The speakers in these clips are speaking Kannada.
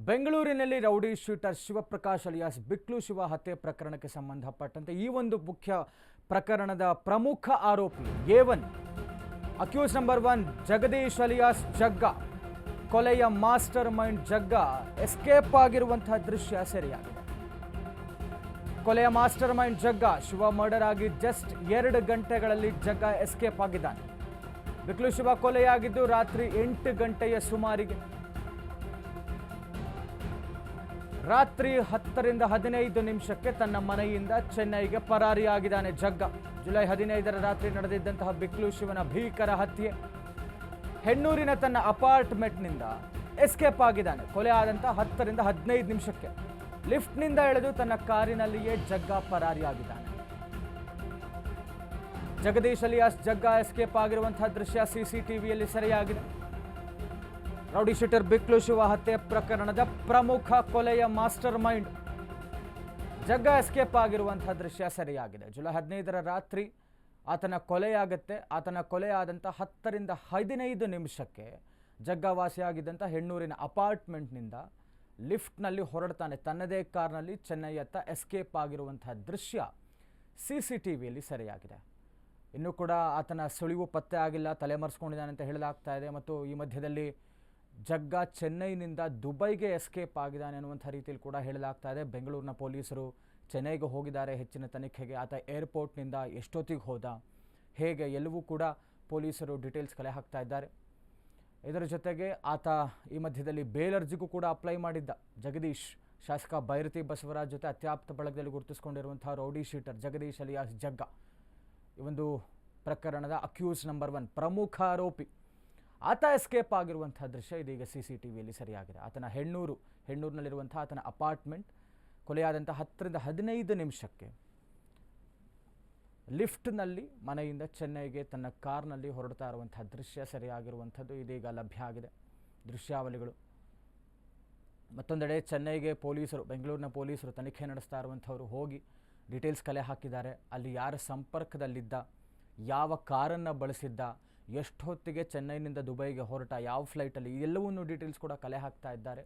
ಬೆಂಗಳೂರಿನಲ್ಲಿ rowdy shooter Shivaprakash alias Biklu Shiva ಹತ್ಯೆ ಪ್ರಕರಣಕ್ಕೆ ಸಂಬಂಧಪಟ್ಟಂತೆ ಈ ಒಂದು ಮುಖ್ಯ ಪ್ರಕರಣದ ಪ್ರಮುಖ ಆರೋಪಿ A1 accused number 1 Jagadish alias Jagga ಕೊಲೆಯ ಮಾಸ್ಟರ್ ಮೈಂಡ್ ಜಗ್ಗ ಎಸ್ಕೇಪ್ ಆಗಿರುವಂತಹ ದೃಶ್ಯ ಸೆರೆಯಾಗಿದೆ. ಕೊಲೆಯ ಮಾಸ್ಟರ್ ಮೈಂಡ್ ಜಗ್ಗ ಶಿವ ಮರ್ಡರ್ ಆಗಿ ಜಸ್ಟ್ 2 ಗಂಟೆಗಳಲ್ಲಿ ಜಗ್ಗ ಎಸ್ಕೇಪ್ ಆಗಿದ್ದಾನೆ. ಬಿಕ್ಲು ಶಿವ ಕೊಲೆಯಾಗಿದ್ದು ರಾತ್ರಿ 8 ಗಂಟೆಯ ಸುಮಾರಿಗೆ. ರಾತ್ರಿ 10 ರಿಂದ 15 ನಿಮಿಷಕ್ಕೆ ತನ್ನ ಮನೆಯಿಂದ ಚೆನ್ನೈಗೆ ಪರಾರಿಯಾಗಿದ್ದಾನೆ ಜಗ್ಗ. ಜುಲೈ 15ರ ರಾತ್ರಿ ನಡೆದಿದ್ದಂತಹ ಬಿಕ್ಲು ಶಿವನ ಭೀಕರ ಹತ್ಯೆ. ಹೆಣ್ಣೂರಿನ ತನ್ನ ಅಪಾರ್ಟ್ಮೆಂಟ್ನಿಂದ ಎಸ್ಕೇಪ್ ಆಗಿದ್ದಾನೆ. ಕೊಲೆ ಆದಂತಹ 10 ರಿಂದ 15 ನಿಮಿಷಕ್ಕೆ ಲಿಫ್ಟ್ನಿಂದ ಇಳಿದು ತನ್ನ ಕಾರಿನಲ್ಲಿಯೇ ಜಗ್ಗ ಪರಾರಿಯಾಗಿದ್ದಾನೆ. ಜಗದೀಶ್ ಅಲಿಯಾಸ್ ಜಗ್ಗ ಎಸ್ಕೇಪ್ ಆಗಿರುವಂತಹ ದೃಶ್ಯ ಸಿಸಿಟಿವಿಯಲ್ಲಿ ಸೆರೆಯಾಗಿದೆ. ರೌಡಿ ಶೂಟರ್ ಬಿಕ್ಲು ಶಿವ ಹತ್ಯೆ ಪ್ರಕರಣದ ಪ್ರಮುಖ ಕೊಲೆಯ ಮಾಸ್ಟರ್ ಮೈಂಡ್ ಜಗ್ಗ ಎಸ್ಕೇಪ್ ಆಗಿರುವಂತಹ ದೃಶ್ಯ ಸೆರೆಯಾಗಿದೆ. ಜುಲೈ 15ರ ರಾತ್ರಿ ಆತನ ಕೊಲೆಯಾಗುತ್ತೆ. ಆತನ ಕೊಲೆಯಾದಂಥ 10 ರಿಂದ 15 ನಿಮಿಷಕ್ಕೆ ಜಗ್ಗ ವಾಸಿಯಾಗಿದ್ದಂಥ ಹೆಣ್ಣೂರಿನ ಅಪಾರ್ಟ್ಮೆಂಟ್ನಿಂದ ಲಿಫ್ಟ್ನಲ್ಲಿ ಹೊರಡ್ತಾನೆ. ತನ್ನದೇ ಕಾರ್ನಲ್ಲಿ ಚೆನ್ನೈಯತ್ತ ಎಸ್ಕೇಪ್ ಆಗಿರುವಂತಹ ದೃಶ್ಯ ಸಿಸಿಟಿವಿಯಲ್ಲಿ ಸೆರೆಯಾಗಿದೆ. ಇನ್ನೂ ಕೂಡ ಆತನ ಸುಳಿವು ಪತ್ತೆ ಆಗಿಲ್ಲ, ತಲೆಮರೆಸ್ಕೊಂಡಿದ್ದಾನೆ ಅಂತ ಹೇಳಲಾಗ್ತಾ ಇದೆ. ಮತ್ತು ಈ ಮಧ್ಯದಲ್ಲಿ ಜಗ್ಗ ಚೆನ್ನೈನಿಂದ ದುಬೈಗೆ ಎಸ್ಕೇಪ್ ಆಗಿದ್ದಾನೆ ಅನ್ನುವಂಥ ರೀತಿಯಲ್ಲಿ ಕೂಡ ಹೇಳಲಾಗ್ತಾ ಇದೆ. ಬೆಂಗಳೂರಿನ ಪೊಲೀಸರು ಚೆನ್ನೈಗೆ ಹೋಗಿದ್ದಾರೆ ಹೆಚ್ಚಿನ ತನಿಖೆಗೆ. ಆತ ಏರ್ಪೋರ್ಟ್ನಿಂದ ಎಷ್ಟೊತ್ತಿಗೆ ಹೋದ, ಹೇಗೆ, ಎಲ್ಲವೂ ಕೂಡ ಪೊಲೀಸರು ಡೀಟೇಲ್ಸ್ ಕಲೆ ಹಾಕ್ತಾ ಇದ್ದಾರೆ. ಇದರ ಜೊತೆಗೆ ಆತ ಈ ಮಧ್ಯದಲ್ಲಿ ಬೇಲ್ ಅರ್ಜಿಗೂ ಕೂಡ ಅಪ್ಲೈ ಮಾಡಿದ್ದ. ಜಗದೀಶ್ ಶಾಸಕ ಬೈರತಿ ಬಸವರಾಜ್ ಜೊತೆ ಅತ್ಯಾಪ್ತ ಬಳಗದಲ್ಲಿ ಗುರುತಿಸಿಕೊಂಡಿರುವಂತಹ ರೌಡಿ ಶೀಟರ್ ಜಗದೀಶ್ ಅಲಿಯಾಸ್ ಜಗ್ಗ ಈ ಒಂದು ಪ್ರಕರಣದ ಅಕ್ಯೂಸ್ ನಂಬರ್ 1 ಪ್ರಮುಖ ಆರೋಪಿ. ಆತ ಎಸ್ಕೇಪ್ ಆಗಿರುವಂತಹ ದೃಶ್ಯ ಇದೀಗ ಸಿಸಿಟಿವಿಯಲ್ಲಿ ಸರಿಯಾಗಿದೆ. ಆತನ ಹೆಣ್ಣೂರಿನಲ್ಲಿರುವಂತಹ ಆತನ ಅಪಾರ್ಟ್ಮೆಂಟ್ ಕೊಲೆಯಾದಂಥ 10 ರಿಂದ 15 ನಿಮಿಷಕ್ಕೆ ಲಿಫ್ಟ್ನಲ್ಲಿ ಮನೆಯಿಂದ ಚೆನ್ನೈಗೆ ತನ್ನ ಕಾರ್ನಲ್ಲಿ ಹೊರಡ್ತಾ ಇರುವಂತಹ ದೃಶ್ಯ ಸರಿಯಾಗಿರುವಂಥದ್ದು ಇದೀಗ ಲಭ್ಯ ಆಗಿದೆ ದೃಶ್ಯಾವಳಿಗಳು. ಮತ್ತೊಂದೆಡೆ ಚೆನ್ನೈಗೆ ಬೆಂಗಳೂರಿನ ಪೊಲೀಸರು ತನಿಖೆ ನಡೆಸ್ತಾ ಇರುವಂಥವ್ರು ಹೋಗಿ ಡೀಟೇಲ್ಸ್ ಕಲೆ ಹಾಕಿದ್ದಾರೆ. ಅಲ್ಲಿ ಯಾರ ಸಂಪರ್ಕದಲ್ಲಿದ್ದ, ಯಾವ ಕಾರನ್ನು ಬಳಸಿದ್ದ, ಎಷ್ಟೊತ್ತಿಗೆ ಚೆನ್ನೈನಿಂದ ದುಬೈಗೆ ಹೊರಟ, ಯಾವ ಫ್ಲೈಟಲ್ಲಿ, ಎಲ್ಲವನ್ನೂ ಡೀಟೇಲ್ಸ್ ಕೂಡ ಕಲೆ ಹಾಕ್ತಾ ಇದ್ದಾರೆ.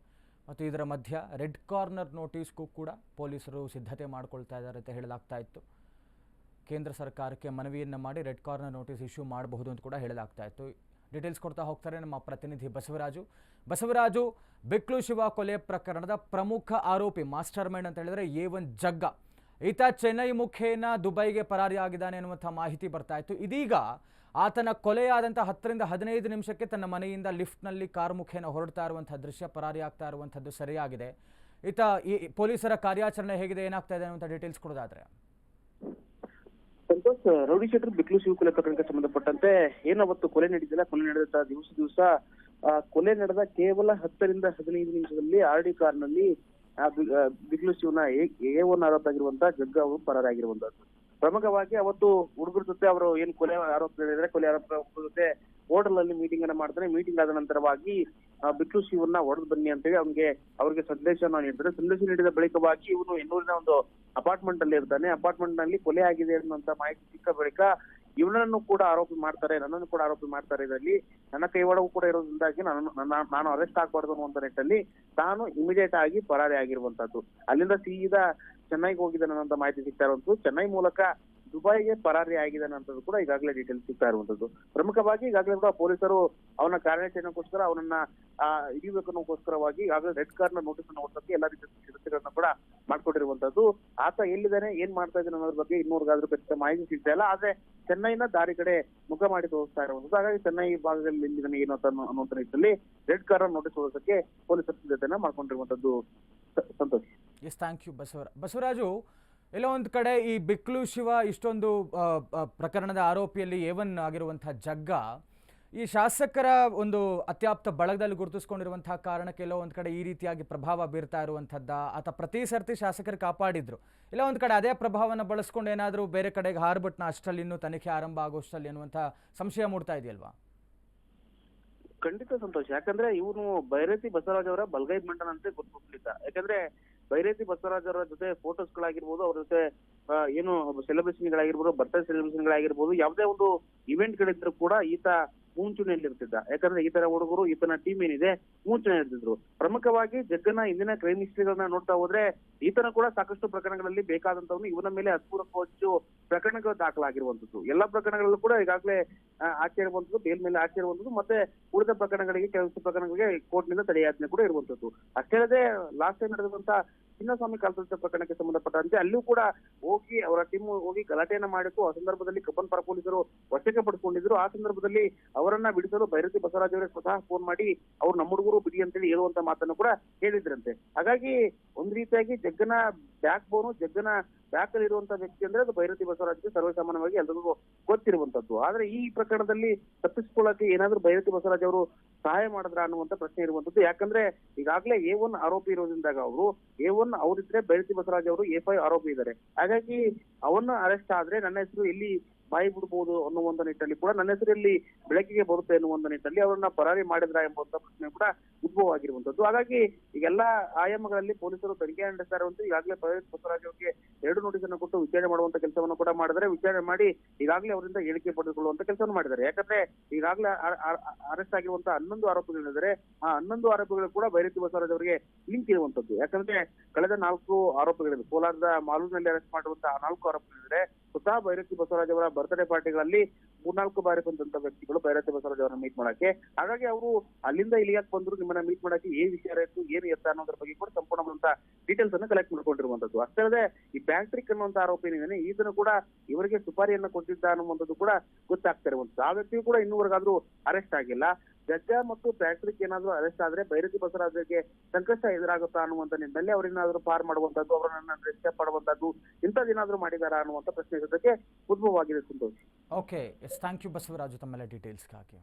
ಮತ್ತು ಇದರ ಮಧ್ಯ ರೆಡ್ ಕಾರ್ನರ್ ನೋಟಿಸ್ಗೂ ಕೂಡ ಪೊಲೀಸರು ಸಿದ್ಧತೆ ಮಾಡ್ಕೊಳ್ತಾ ಇದ್ದಾರೆ ಅಂತ ಹೇಳಲಾಗ್ತಾ ಇತ್ತು. ಕೇಂದ್ರ ಸರ್ಕಾರಕ್ಕೆ ಮನವಿಯನ್ನು ಮಾಡಿ ರೆಡ್ ಕಾರ್ನರ್ ನೋಟಿಸ್ ಇಶ್ಯೂ ಮಾಡಬಹುದು ಅಂತ ಕೂಡ ಹೇಳಲಾಗ್ತಾ ಇತ್ತು. ಡೀಟೇಲ್ಸ್ ಕೊಡ್ತಾ ಹೋಗ್ತಾರೆ ನಮ್ಮ ಪ್ರತಿನಿಧಿ ಬಸವರಾಜು. ಬಿಕ್ಲು ಶಿವ ಕೊಲೆ ಪ್ರಕರಣದ ಪ್ರಮುಖ ಆರೋಪಿ ಮಾಸ್ಟರ್ ಮೈಂಡ್ ಅಂತ ಹೇಳಿದ್ರೆ A1 ಜಗ್ಗ. ಈತ ಚೆನ್ನೈ ಮುಖೇನ ದುಬೈಗೆ ಪರಾರಿಯಾಗಿದ್ದಾನೆ ಅನ್ನುವಂಥ ಮಾಹಿತಿ ಬರ್ತಾ ಇತ್ತು. ಇದೀಗ ಆತನ ಕೊಲೆಯಾದಂಥ 10 ರಿಂದ 15 ನಿಮಿಷಕ್ಕೆ ತನ್ನ ಮನೆಯಿಂದ ಲಿಫ್ಟ್ನಲ್ಲಿ ಕಾರ್ ಮುಖೇನ ಹೊರಡ್ತಾ ಇರುವಂಥ ದೃಶ್ಯ, ಪರಾರಿಯಾಗ್ತಾ ಇರುವಂಥದ್ದು ಸರಿಯಾಗಿದೆ. ಈ ಪೊಲೀಸರ ಕಾರ್ಯಾಚರಣೆ ಹೇಗಿದೆ, ಏನಾಗ್ತಾ ಇದೆ ಅನ್ನುವಂಥ ಡೀಟೇಲ್ಸ್ ಕೊಡೋದಾದ್ರೆ. ಸಂತೋಷ್, ರೌಡಿ ಶೂಟರ್ ಬಿಕ್ಲು ಶಿವ ಕೊಲೆ ಪ್ರಕರಣಕ್ಕೆ ಸಂಬಂಧಪಟ್ಟಂತೆ ಏನವತ್ತು ಕೊಲೆ ನಡೆದಿಲ್ಲ, ಕೊಲೆ ನಡೆದ ದಿವಸ ಕೊಲೆ ನಡೆದ ಕೇವಲ 10 ರಿಂದ 15 ನಿಮಿಷದಲ್ಲಿ RD ಕಾರ್ನಲ್ಲಿ ಬಿಕ್ಲು ಶಿವನ A1 ಆರೋಪ ಆಗಿರುವಂತಹ ಜಗ್ಗ ಅವರು ಪರಾರಾಗಿರುವಂತದ್ದು. ಪ್ರಮುಖವಾಗಿ ಅವತ್ತು ಹುಡುಗರ ಜೊತೆ ಅವರು ಏನ್ ಕೊಲೆ ಆರೋಪ ಜೊತೆ ಹೋಟೆಲ್ ಅಲ್ಲಿ ಮೀಟಿಂಗ್ ಅನ್ನ ಮಾಡ್ತಾರೆ. ಮೀಟಿಂಗ್ ಆದ ನಂತರವಾಗಿ ಬಿಕ್ಲು ಶಿವನ್ನ ಹೊಡೆದು ಬನ್ನಿ ಅಂತೇಳಿ ಅವ್ರಿಗೆ ಸಂದೇಶವನ್ನು ನೀಡ್ತಾರೆ. ಸಂದೇಶ ನೀಡಿದ ಬಳಿಕವಾಗಿ ಇವನು ಹೆಣ್ಣೂರಿನ ಒಂದು ಅಪಾರ್ಟ್ಮೆಂಟ್ ಅಲ್ಲಿ ಇರ್ತಾನೆ. ಅಪಾರ್ಟ್ಮೆಂಟ್ ನಲ್ಲಿ ಕೊಲೆ ಆಗಿದೆ ಅನ್ನುವಂತ ಮಾಹಿತಿ ಸಿಕ್ಕ ಬಳಿಕ ಇವನನ್ನು ಕೂಡ ಆರೋಪಿ ಮಾಡ್ತಾರೆ, ನನ್ನನ್ನು ಕೂಡ ಆರೋಪಿ ಮಾಡ್ತಾರೆ. ಇದರಲ್ಲಿ ನನ್ನ ಕೈವಾಡವೂ ಕೂಡ ಇರೋದ್ರಿಂದಾಗಿ ನಾನು ಅರೆಸ್ಟ್ ಆಗ್ಬಾರ್ದು ಅನ್ನುವಂತ ನಿಟ್ಟಲ್ಲಿ ತಾನು ಇಮಿಡಿಯೇಟ್ ಆಗಿ ಪರಾರಿ ಆಗಿರುವಂತದ್ದು. ಅಲ್ಲಿಂದ ಸೀದಾ ಚೆನ್ನೈಗೆ ಹೋಗಿದ್ದಾನೆ ಅನ್ನೋಂತ ಮಾಹಿತಿ ಸಿಗ್ತಾ ಇರುವಂತದ್ದು. ಚೆನ್ನೈ ಮೂಲಕ ದುಬೈಗೆ ಪರಾರಿ ಆಗಿದ್ದಾನೆ ಅಂತದ್ದು ಕೂಡ ಈಗಾಗಲೇ ಡೀಟೇಲ್ಸ್ ಸಿಗ್ತಾ ಇರುವಂತದ್ದು. ಪ್ರಮುಖವಾಗಿ ಈಗಾಗಲೇ ಕೂಡ ಪೊಲೀಸರು ಅವನ ಕಾರ್ಯಾಚರಣೆಗೋಸ್ಕರ ಅವನನ್ನ ಹಿಡಿಯಬೇಕನ್ನೋಸ್ಕರವಾಗಿ ಈಗಾಗಲೇ ರೆಡ್ ಕಾರ್ನರ್ ನೋಟಿಸ್ ಅನ್ನು ಹೊರತಕ್ಕೆ ಎಲ್ಲಾ ರೀತಿಯ ಸಿದ್ಧತೆಗಳನ್ನ ಕೂಡ ಮಾಡ್ಕೊಂಡಿರುವಂತದ್ದು. ಆತ ಎಲ್ಲಿದ್ದಾನೆ, ಏನ್ ಮಾಡ್ತಾ ಇದ್ದಾನೆ ಅನ್ನೋದ್ರ ಬಗ್ಗೆ ಇನ್ನೂರಿಗಾದ್ರೂ ಖಚಿತ ಮಾಹಿತಿ ಸಿಗ್ತಾ ಇಲ್ಲ. ಆದ್ರೆ ಚೆನ್ನೈನ ದಾರಿ ಕಡೆ ಮುಖ ಮಾಡಿ ತೋರಿಸ್ತಾ ಇರುವಂತದ್ದು. ಹಾಗಾಗಿ ಚೆನ್ನೈ ಭಾಗದಲ್ಲಿ ಎಲ್ಲಿದ್ದಾನೆ ಏನು ಅನ್ನುವಂತ ನಿಟ್ಟಿನಲ್ಲಿ ರೆಡ್ ಕಾರ್ನರ್ ನೋಟಿಸ್ ಹೊರತಕ್ಕೆ ಪೊಲೀಸರು ಸಿದ್ಧತೆಯನ್ನ ಮಾಡ್ಕೊಂಡಿರುವಂತದ್ದು. Santosh. Yes, thank you Basavaraju. ಎಲ್ಲೋ ಒಂದು ಕಡೆ ಈ ಬಿಕ್ಲು ಶಿವ ಇಷ್ಟೊಂದು ಪ್ರಕರಣದ ಆರೋಪಿಯಲ್ಲಿ A1 ಆಗಿರುವಂತಹ ಜಗ್ಗ ಈ ಶಾಸಕರ ಒಂದು ಅತ್ಯಾಪ್ತ ಬಳಗದಲ್ಲಿ ಗುರುತಿಸ್ಕೊಂಡಿರುವಂತಹ ಕಾರಣಕ್ಕೆ ಎಲ್ಲೋ ಒಂದು ಕಡೆ ಈ ರೀತಿಯಾಗಿ ಪ್ರಭಾವ ಬೀರ್ತಾ ಇರುವಂಥದ್ದ. ಆತ ಪ್ರತಿ ಸರ್ತಿ ಶಾಸಕರು ಕಾಪಾಡಿದ್ರು, ಇಲ್ಲ ಒಂದು ಕಡೆ ಅದೇ ಪ್ರಭಾವವನ್ನು ಬಳಸ್ಕೊಂಡು ಏನಾದರೂ ಬೇರೆ ಕಡೆಗೆ ಹಾರ್ಬಿಟ್ನ ಅಷ್ಟರಲ್ಲಿ ಇನ್ನೂ ತನಿಖೆ ಆರಂಭ ಆಗೋಷ್ಟರಲ್ಲಿ ಅನ್ನುವಂಥ ಸಂಶಯ ಮೂಡ್ತಾ ಇದೆಯಲ್ವಾ? ಖಂಡಿತ ಸಂತೋಷ್. ಯಾಕಂದ್ರೆ ಇವನು ಬೈರತಿ ಬಸವರಾಜ್ ಅವರ ಬಲಗೈ ಮಂಡನ ಅಂತ ಗೊತ್ತಿಲ್ಲ. ಯಾಕಂದ್ರೆ ಬೈರತಿ ಬಸವರಾಜ್ ಅವರ ಜೊತೆ ಫೋಟೋಸ್ ಗಳಾಗಿರ್ಬೋದು, ಅವ್ರ ಜೊತೆ ಏನು ಸೆಲೆಬ್ರೇಷನ್ ಗಳಾಗಿರ್ಬೋದು, ಬರ್ತ್ಡೇ ಸೆಲೆಬ್ರೇಷನ್ ಗಳಾಗಿರ್ಬೋದು, ಯಾವುದೇ ಒಂದು ಇವೆಂಟ್ ಗಳಿದ್ರು ಕೂಡ ಈತ ಮುಂಚೂಣಿಯಲ್ಲಿರ್ತಿದ್ದ. ಯಾಕಂದ್ರೆ ಈ ತರ ಹುಡುಗರು ಈತನ ಟೀಮ್ ಏನಿದೆ ಮುಂಚೂಣಿಯಲ್ಲಿರ್ತಿದ್ರು. ಪ್ರಮುಖವಾಗಿ ಜಗ್ಗನ ಇಂದಿನ ಕ್ರೈಮ್ ಹಿಸ್ಟ್ರಿಗಳನ್ನ ನೋಡ್ತಾ ಹೋದ್ರೆ ಈತನ ಕೂಡ ಸಾಕಷ್ಟು ಪ್ರಕರಣಗಳಲ್ಲಿ ಬೇಕಾದಂತವನು ಇವನ ಮೇಲೆ 10 ಹೆಚ್ಚು ಪ್ರಕರಣಗಳು ದಾಖಲಾಗಿರುವಂತದ್ದು. ಎಲ್ಲಾ ಪ್ರಕರಣಗಳಲ್ಲೂ ಕೂಡ ಈಗಾಗಲೇ ಆಚೆ ಇರುವಂತದ್ದು, ಬೇಲ್ ಮೇಲೆ ಆಚೆ ಇರುವಂತದ್ದು, ಮತ್ತೆ ಉಳಿದ ಪ್ರಕರಣಗಳಿಗೆ ಕೆಲವು ಪ್ರಕರಣಗಳಿಗೆ ಕೋರ್ಟ್ ನಿಂದ ತಡೆಯಾಜ್ಞೆ ಕೂಡ ಇರುವಂತದ್ದು. ಅಷ್ಟೇ ಅಲ್ಲದೆ ಲಾಸ್ಟ್ ಟೈಮ್ ನಡೆದಂತ ಚಿನ್ನಸ್ವಾಮಿ ಕಾಲ್ತುಳಿತ ಪ್ರಕರಣಕ್ಕೆ ಸಂಬಂಧಪಟ್ಟಂತೆ ಅಲ್ಲಿಯೂ ಕೂಡ ಹೋಗಿ ಅವರ ಟೀಮ್ ಹೋಗಿ ಗಲಾಟೆಯನ್ನ ಮಾಡಿತ್ತು. ಆ ಸಂದರ್ಭದಲ್ಲಿ ಕಬ್ಬನ್ಪಾರ ಪೊಲೀಸರು ವಶಕ್ಕೆ ಪಡಿಸಿಕೊಂಡಿದ್ರು. ಆ ಸಂದರ್ಭದಲ್ಲಿ ಅವರನ್ನ ಬಿಡಿಸಲು ಭೈರತಿ ಬಸವರಾಜ್ ಅವರೇ ಸ್ವತಃ ಫೋನ್ ಮಾಡಿ ಅವ್ರು ನಮ್ಮ ಹುಡುಗರು ಬಿಡಿ ಅಂತೇಳಿ ಹೇಳುವಂತ ಮಾತನ್ನು ಕೂಡ ಹೇಳಿದ್ರಂತೆ. ಹಾಗಾಗಿ ಒಂದ್ ರೀತಿಯಾಗಿ ಜಗ್ಗನ ಬ್ಯಾಕ್ ಬೋನು, ಜಗ್ಗನ ಬ್ಯಾಕ್ ಅಲ್ಲಿ ಇರುವಂತ ವ್ಯಕ್ತಿ ಅಂದ್ರೆ ಅದು ಭೈರತಿ ಬಸವರಾಜ್ಗೆ ಸರ್ವಸಾಮಾನ್ಯವಾಗಿ ಎಲ್ರಿಗೂ ಗೊತ್ತಿರುವಂತದ್ದು. ಆದ್ರೆ ಈ ಪ್ರಕರಣದಲ್ಲಿ ತಪ್ಪಿಸಿಕೊಳ್ಳಕ್ಕೆ ಏನಾದ್ರೂ ಭೈರತಿ ಬಸವರಾಜ್ ಅವರು ಸಹಾಯ ಮಾಡಿದ್ರ ಅನ್ನುವಂತ ಪ್ರಶ್ನೆ ಇರುವಂತದ್ದು. ಯಾಕಂದ್ರೆ ಈಗಾಗಲೇ A1 ಆರೋಪಿ ಇರೋದ್ರಿಂದಾಗ ಅವರು A1 ಅವರಿದ್ರೆ ಭೈರತಿ ಬಸವರಾಜ್ ಅವರು A5 ಆರೋಪಿ ಇದ್ದಾರೆ. ಹಾಗಾಗಿ ಅವನ್ನ ಅರೆಸ್ಟ್ ಆದ್ರೆ ನನ್ನ ಹೆಸರು ಎಲ್ಲಿ ಬಾಯಿ ಬಿಡ್ಬೋದು ಅನ್ನುವಂತ ನಿಟ್ಟಲ್ಲಿ ಕೂಡ ನನ್ನ ಹೆಸರಲ್ಲಿ ಬೆಳಕಿಗೆ ಬರುತ್ತೆ ಅನ್ನುವಂತ ನಿಟ್ಟಲ್ಲಿ ಅವರನ್ನ ಪರಾರಿ ಮಾಡಿದ್ರ ಎಂಬುವಂತ ಪ್ರಶ್ನೆ ಕೂಡ ಉದ್ಭವ ಆಗಿರುವಂತದ್ದು. ಹಾಗಾಗಿ ಈಗೆಲ್ಲಾ ಆಯಾಮಗಳಲ್ಲಿ ಪೊಲೀಸರು ತನಿಖೆ ನಡೆಸ್ತಾ ಇರುವಂತ ಈಗಾಗಲೇ ಭೈರತಿ ಬಸವರಾಜ್ ಅವರಿಗೆ 2 ನೋಟಿಸ್ ಅನ್ನು ಕೊಟ್ಟು ವಿಚಾರಣೆ ಮಾಡುವಂತ ಕೆಲಸವನ್ನು ಕೂಡ ಮಾಡಿದರೆ, ವಿಚಾರಣೆ ಮಾಡಿ ಈಗಾಗಲೇ ಅವರಿಂದ ಹೇಳಿಕೆ ಪಡೆದುಕೊಳ್ಳುವಂತ ಕೆಲಸವನ್ನು ಮಾಡಿದ್ದಾರೆ. ಯಾಕಂದ್ರೆ ಈಗಾಗಲೇ ಅರೆಸ್ಟ್ ಆಗಿರುವಂತಹ 11 ಆರೋಪಿಗಳಿದ್ದಾರೆ. ಆ 11 ಆರೋಪಿಗಳು ಕೂಡ ಭೈರತಿ ಬಸವರಾಜ್ ಅವರಿಗೆ ಲಿಂಕ್ ಇರುವಂತದ್ದು. ಯಾಕಂದ್ರೆ ಕಳೆದ 4 ಆರೋಪಿಗಳಿವೆ. ಕೋಲಾರದ ಮಾಲೂರಿನಲ್ಲಿ ಅರೆಸ್ಟ್ ಮಾಡಿರುವಂತಹ 4 ಆರೋಪಿಗಳಿದ್ದಾರೆ. ಸ್ವತಃ ಭೈರತಿ ಬಸವರಾಜ್ ಅವರ ಬರ್ತ್ಡೇ ಪಾರ್ಟಿಗಳಲ್ಲಿ 3-4 ಬಾರಿ ಬಂದಂತ ವ್ಯಕ್ತಿಗಳು ಭೈರತಿ ಬಸವರಾಜ್ ಅವರನ್ನ ಮೀಟ್ ಮಾಡಕ್ಕೆ. ಹಾಗಾಗಿ ಅವರು ಅಲ್ಲಿಂದ ಇಲ್ಲಿಗೆ ಬಂದ್ರು, ನಿಮ್ಮನ್ನ ಮೀಟ್ ಮಾಡಕ್ಕೆ ಏನ್ ವಿಷಯ ಇತ್ತು, ಏನು ಎತ್ತ ಅನ್ನೋದ್ರ ಬಗ್ಗೆ ಕೂಡ ಸಂಪೂರ್ಣವಾದಂತ ಡೀಟೇಲ್ಸ್ ಅನ್ನು ಕಲೆಕ್ಟ್ ಮಾಡ್ಕೊಂಡಿರುವಂತದ್ದು. ಅಷ್ಟೇ ಅಲ್ಲದೆ ಈ ಪ್ಯಾಟ್ರಿಕ್ ಅನ್ನುವಂತ ಆರೋಪಿ ಏನಿದ್ದಾನೆ ಈತನು ಕೂಡ ಇವರಿಗೆ ಸುಪಾರಿಯನ್ನ ಕೊಟ್ಟಿದ್ದ ಅನ್ನುವಂಥದ್ದು ಕೂಡ ಗೊತ್ತಾಗ್ತಾ ಇರುವಂತದ್ದು. ಆ ವ್ಯಕ್ತಿಯು ಕೂಡ ಇನ್ನೂವರೆಗಾದ್ರೂ ಅರೆಸ್ಟ್ ಆಗಿಲ್ಲ. ಜಗ್ಗ ಮತ್ತು ಪ್ಯಾಟ್ರಿಕ್ ಏನಾದ್ರೂ ಅರೆಸ್ಟ್ ಆದ್ರೆ ಭೈರತಿ ಬಸವರಾಜ್ಗೆ ಸಂಕಷ್ಟ ಎದುರಾಗುತ್ತಾ ಅನ್ನುವಂತ ನಿಟ್ಟಿನಲ್ಲಿ ಅವ್ರನ್ನಾದ್ರೂ ಪಾರ್ ಮಾಡುವಂತದ್ದು, ಅವರನ್ನ ಡಿಸ್ಟರ್ಬ್ ಮಾಡುವಂತದ್ದು, ಇಂಥದ್ದೇನಾದ್ರೂ ಮಾಡಿದಾರಾ ಅನ್ನುವಂತ ಪ್ರಶ್ನೆ ಇರೋದಕ್ಕೆ ಉದ್ಭವವಾಗಿದೆ Santosh. Okay, yes, thank you Basavaraju ತಮ್ಮೆಲ್ಲ ಡೀಟೇಲ್ಸ್ಗಾಗಿ.